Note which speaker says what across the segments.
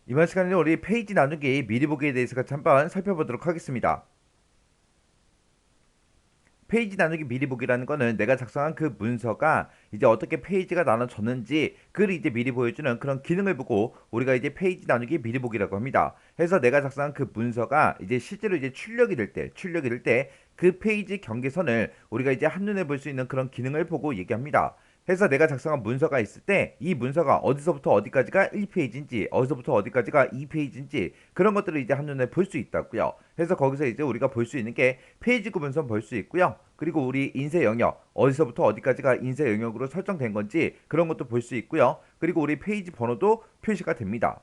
Speaker 1: 이번 시간에는 우리 페이지 나누기 미리 보기에 대해서 같이 한번 살펴보도록 하겠습니다. 페이지 나누기 미리 보기라는 거는 내가 작성한 그 문서가 이제 어떻게 페이지가 나눠졌는지 그를 이제 미리 보여주는 그런 기능을 보고 우리가 이제 페이지 나누기 미리 보기라고 합니다. 해서 내가 작성한 그 문서가 이제 실제로 이제 출력이 될 때 그 페이지 경계선을 우리가 이제 한눈에 볼 수 있는 그런 기능을 보고 얘기합니다. 해서 내가 작성한 문서가 있을 때 이 문서가 어디서부터 어디까지가 1페이지인지 어디서부터 어디까지가 2페이지인지 그런 것들을 이제 한눈에 볼 수 있다고요. 해서 거기서 이제 우리가 볼 수 있는 게 페이지 구분선 볼 수 있고요. 그리고 우리 인쇄 영역 어디서부터 어디까지가 인쇄 영역으로 설정된 건지 그런 것도 볼 수 있고요. 그리고 우리 페이지 번호도 표시가 됩니다.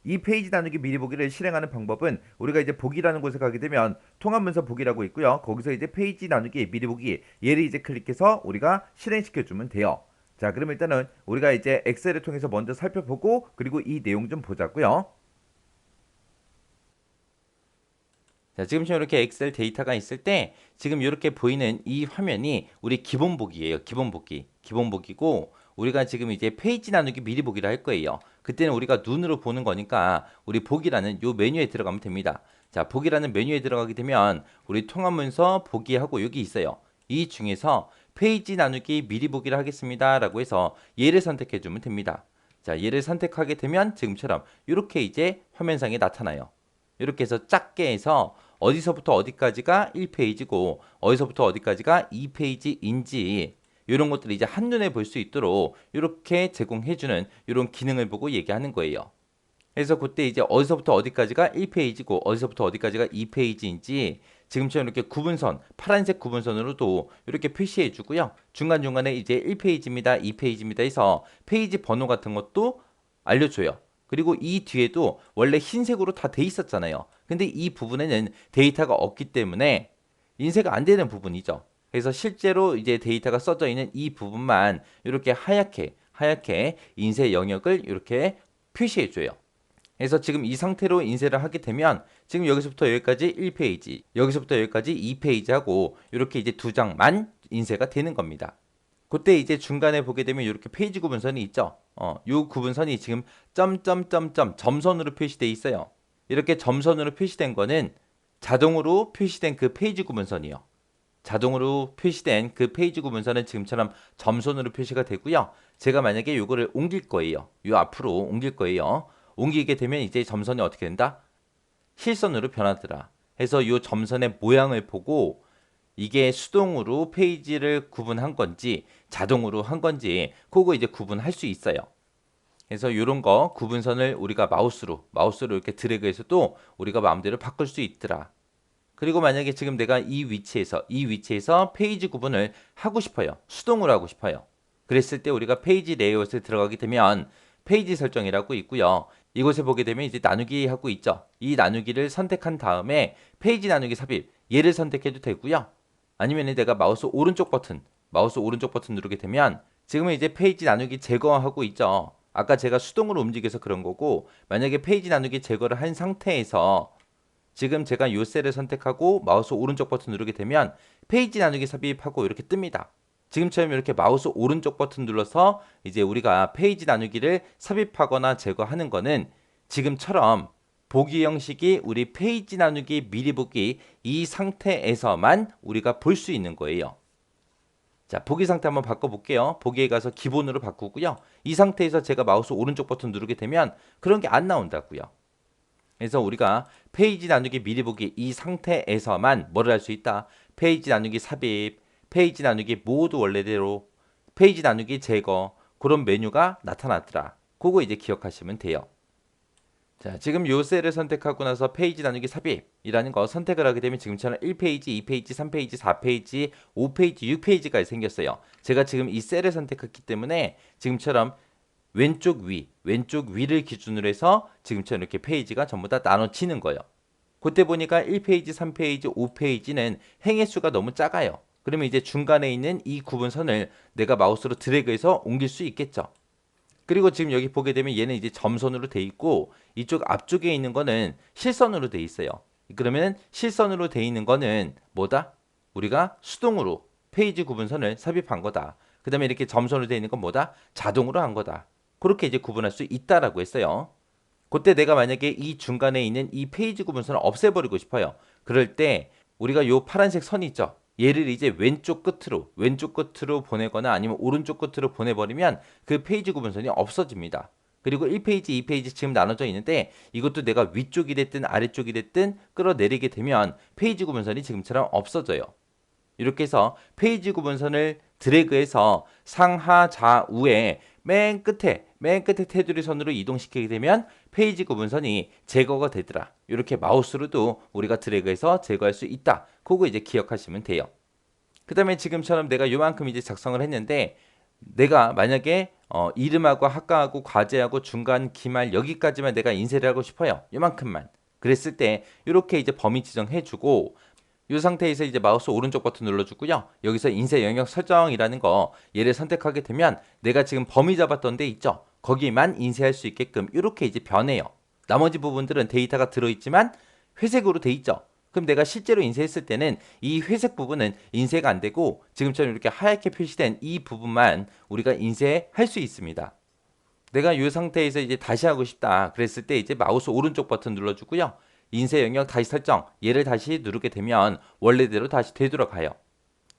Speaker 1: 이 페이지 나누기 미리 보기를 실행하는 방법은 우리가 이제 보기라는 곳에 가게 되면 통합 문서 보기라고 있고요. 거기서 이제 페이지 나누기 미리 보기 얘를 이제 클릭해서 우리가 실행시켜 주면 돼요. 자, 그럼 일단은 우리가 이제 엑셀을 통해서 먼저 살펴보고 그리고 이 내용 좀 보자고요.
Speaker 2: 자, 지금처럼 이렇게 엑셀 데이터가 있을 때 지금 이렇게 보이는 이 화면이 우리 기본 보기예요. 기본 보기. 기본 보기고 우리가 지금 이제 페이지 나누기 미리 보기를 할 거예요. 그때는 우리가 눈으로 보는 거니까 우리 보기라는 요 메뉴에 들어가면 됩니다. 자, 보기라는 메뉴에 들어가게 되면 우리 통합 문서 보기하고 여기 있어요. 이 중에서 페이지 나누기 미리 보기를 하겠습니다라고 해서 얘를 선택해 주면 됩니다. 자, 얘를 선택하게 되면 지금처럼 이렇게 이제 화면상에 나타나요. 이렇게 해서 작게 해서 어디서부터 어디까지가 1페이지고 어디서부터 어디까지가 2페이지인지 이런 것들을 이제 한눈에 볼 수 있도록 이렇게 제공해주는 이런 기능을 보고 얘기하는 거예요. 그래서 그때 이제 어디서부터 어디까지가 1페이지고 어디서부터 어디까지가 2페이지인지 지금처럼 이렇게 구분선, 파란색 구분선으로도 이렇게 표시해 주고요. 중간중간에 이제 1페이지입니다, 2페이지입니다 해서 페이지 번호 같은 것도 알려줘요. 그리고 이 뒤에도 원래 흰색으로 다 돼 있었잖아요. 근데 이 부분에는 데이터가 없기 때문에 인쇄가 안 되는 부분이죠. 그래서 실제로 이제 데이터가 써져 있는 이 부분만 이렇게 하얗게 인쇄 영역을 이렇게 표시해 줘요. 그래서 지금 이 상태로 인쇄를 하게 되면 지금 여기서부터 여기까지 1페이지, 여기서부터 여기까지 2페이지 하고 이렇게 이제 두 장만 인쇄가 되는 겁니다. 그때 이제 중간에 보게 되면 이렇게 페이지 구분선이 있죠. 요 구분선이 지금 점점점점 점선으로 표시되어 있어요. 이렇게 점선으로 표시된 거는 자동으로 표시된 그 페이지 구분선이요. 자동으로 표시된 그 페이지 구분선은 지금처럼 점선으로 표시가 되고요. 제가 만약에 요거를 옮길 거예요. 요 앞으로 옮길 거예요. 옮기게 되면 이제 점선이 어떻게 된다? 실선으로 변하더라. 해서 요 점선의 모양을 보고 이게 수동으로 페이지를 구분한 건지 자동으로 한 건지 그거 이제 구분할 수 있어요. 그래서 이런 거 구분선을 우리가 마우스로 이렇게 드래그해서도 우리가 마음대로 바꿀 수 있더라. 그리고 만약에 지금 내가 이 위치에서 페이지 구분을 하고 싶어요. 수동으로 하고 싶어요. 그랬을 때 우리가 페이지 레이아웃에 들어가게 되면 페이지 설정이라고 있고요. 이곳에 보게 되면 이제 나누기 하고 있죠. 이 나누기를 선택한 다음에 페이지 나누기 삽입 얘를 선택해도 되고요. 아니면 내가 마우스 오른쪽 버튼 누르게 되면 지금은 이제 페이지 나누기 제거하고 있죠. 아까 제가 수동으로 움직여서 그런 거고 만약에 페이지 나누기 제거를 한 상태에서 지금 제가 요 셀을 선택하고 마우스 오른쪽 버튼 누르게 되면 페이지 나누기 삽입하고 이렇게 뜹니다. 지금처럼 이렇게 마우스 오른쪽 버튼 눌러서 이제 우리가 페이지 나누기를 삽입하거나 제거하는 거는 지금처럼 보기 형식이 우리 페이지 나누기 미리 보기 이 상태에서만 우리가 볼 수 있는 거예요. 자, 보기 상태 한번 바꿔볼게요. 보기에 가서 기본으로 바꾸고요. 이 상태에서 제가 마우스 오른쪽 버튼 누르게 되면 그런 게 안 나온다고요. 그래서 우리가 페이지 나누기 미리 보기 이 상태에서만 뭐를 할 수 있다. 페이지 나누기 삽입, 페이지 나누기 모두 원래대로, 페이지 나누기 제거 그런 메뉴가 나타났더라. 그거 이제 기억하시면 돼요. 자, 지금 요 셀을 선택하고 나서 페이지 나누기 삽입이라는 거 선택을 하게 되면 지금처럼 1페이지, 2페이지, 3페이지, 4페이지, 5페이지, 6페이지가 생겼어요. 제가 지금 이 셀을 선택했기 때문에 지금처럼 왼쪽 위를 기준으로 해서 지금처럼 이렇게 페이지가 전부 다 나눠지는 거예요. 그때 보니까 1페이지, 3페이지, 5페이지는 행의 수가 너무 작아요. 그러면 이제 중간에 있는 이 구분선을 내가 마우스로 드래그해서 옮길 수 있겠죠. 그리고 지금 여기 보게 되면 얘는 이제 점선으로 돼 있고 이쪽 앞쪽에 있는 거는 실선으로 돼 있어요. 그러면 실선으로 돼 있는 거는 뭐다? 우리가 수동으로 페이지 구분선을 삽입한 거다. 그 다음에 이렇게 점선으로 돼 있는 건 뭐다? 자동으로 한 거다. 그렇게 이제 구분할 수 있다라고 했어요. 그때 내가 만약에 이 중간에 있는 이 페이지 구분선을 없애버리고 싶어요. 그럴 때 우리가 요 파란색 선이 있죠. 얘를 이제 왼쪽 끝으로 보내거나 아니면 오른쪽 끝으로 보내버리면 그 페이지 구분선이 없어집니다. 그리고 1페이지, 2페이지 지금 나눠져 있는데 이것도 내가 위쪽이 됐든 아래쪽이 됐든 끌어내리게 되면 페이지 구분선이 지금처럼 없어져요. 이렇게 해서 페이지 구분선을 드래그해서 상하 좌우에 맨 끝에 테두리 선으로 이동시키게 되면 페이지 구분선이 제거가 되더라. 이렇게 마우스로도 우리가 드래그해서 제거할 수 있다. 그거 이제 기억하시면 돼요. 그 다음에 지금처럼 내가 요만큼 이제 작성을 했는데 내가 만약에 이름하고 학과하고 과제하고 중간 기말 여기까지만 내가 인쇄를 하고 싶어요. 요만큼만. 그랬을 때 이렇게 이제 범위 지정해주고 이 상태에서 이제 마우스 오른쪽 버튼 눌러주고요. 여기서 인쇄 영역 설정이라는 거 얘를 선택하게 되면 내가 지금 범위 잡았던 데 있죠. 거기만 인쇄할 수 있게끔 이렇게 이제 변해요. 나머지 부분들은 데이터가 들어있지만 회색으로 돼 있죠. 그럼 내가 실제로 인쇄했을 때는 이 회색 부분은 인쇄가 안 되고 지금처럼 이렇게 하얗게 표시된 이 부분만 우리가 인쇄할 수 있습니다. 내가 이 상태에서 이제 다시 하고 싶다. 그랬을 때 이제 마우스 오른쪽 버튼 눌러주고요. 인쇄 영역 다시 설정. 얘를 다시 누르게 되면 원래대로 다시 되돌아가요.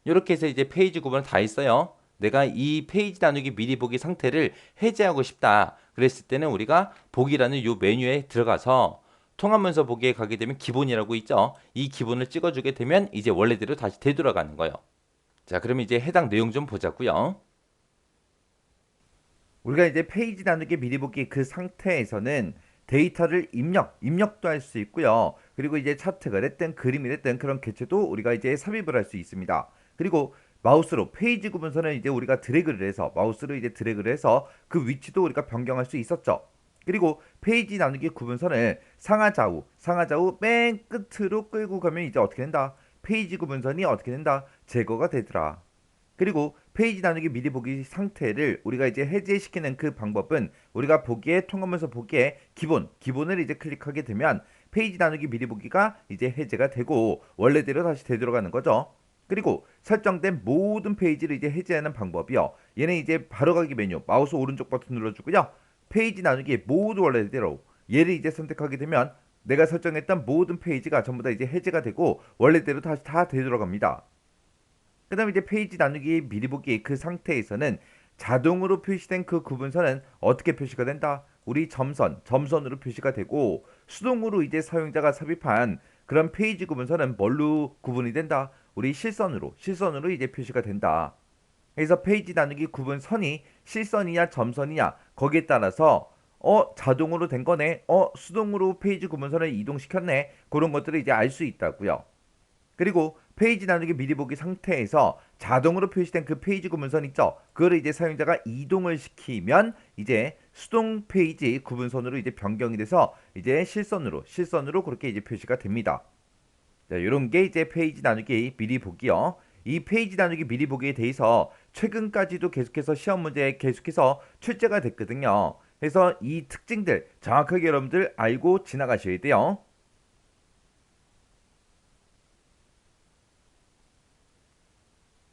Speaker 2: 이렇게 해서 이제 페이지 구분을 다 했어요. 내가 이 페이지 나누기 미리 보기 상태를 해제하고 싶다. 그랬을 때는 우리가 보기라는 이 메뉴에 들어가서 통합문서 보기에 가게 되면 기본이라고 있죠. 이 기본을 찍어주게 되면 이제 원래대로 다시 되돌아가는 거예요. 자, 그럼 이제 해당 내용 좀 보자고요.
Speaker 1: 우리가 이제 페이지 나누기 미리 보기 그 상태에서는 데이터를 입력도 할 수 있고요. 그리고 이제 차트가 됐든 그림이 됐든 그런 개체도 우리가 이제 삽입을 할 수 있습니다. 그리고 마우스로 페이지 구분선을 이제 우리가 드래그를 해서 마우스로 이제 드래그를 해서 그 위치도 우리가 변경할 수 있었죠. 그리고 페이지 나누기 구분선을 상하 좌우 맨 끝으로 끌고 가면 이제 어떻게 된다? 페이지 구분선이 어떻게 된다? 제거가 되더라. 그리고 페이지 나누기 미리 보기 상태를 우리가 이제 해제시키는 그 방법은 우리가 보기에 통하면서 보기에 기본을 이제 클릭하게 되면 페이지 나누기 미리 보기가 이제 해제가 되고 원래대로 다시 되돌아가는 거죠. 그리고 설정된 모든 페이지를 이제 해제하는 방법이요. 얘는 이제 바로가기 메뉴 마우스 오른쪽 버튼 눌러주고요. 페이지 나누기 모두 원래대로 얘를 이제 선택하게 되면 내가 설정했던 모든 페이지가 전부 다 이제 해제가 되고 원래대로 다시 다 되돌아갑니다. 그 다음에 이제 페이지 나누기 미리 보기 그 상태에서는 자동으로 표시된 그 구분선은 어떻게 표시가 된다? 우리 점선으로 표시가 되고 수동으로 이제 사용자가 삽입한 그런 페이지 구분선은 뭘로 구분이 된다? 우리 실선으로 이제 표시가 된다. 그래서 페이지 나누기 구분선이 실선이냐 점선이냐 거기에 따라서 자동으로 된 거네, 수동으로 페이지 구분선을 이동시켰네, 그런 것들을 이제 알 수 있다고요. 그리고 페이지 나누기 미리 보기 상태에서 자동으로 표시된 그 페이지 구분선 있죠. 그거를 이제 사용자가 이동을 시키면 이제 수동 페이지 구분선으로 이제 변경이 돼서 이제 실선으로 그렇게 이제 표시가 됩니다. 자, 이런 게 이제 페이지 나누기 미리 보기요. 이 페이지 나누기 미리 보기에 대해서 최근까지도 계속해서 시험 문제에 계속해서 출제가 됐거든요. 그래서 이 특징들 정확하게 여러분들 알고 지나가셔야 돼요.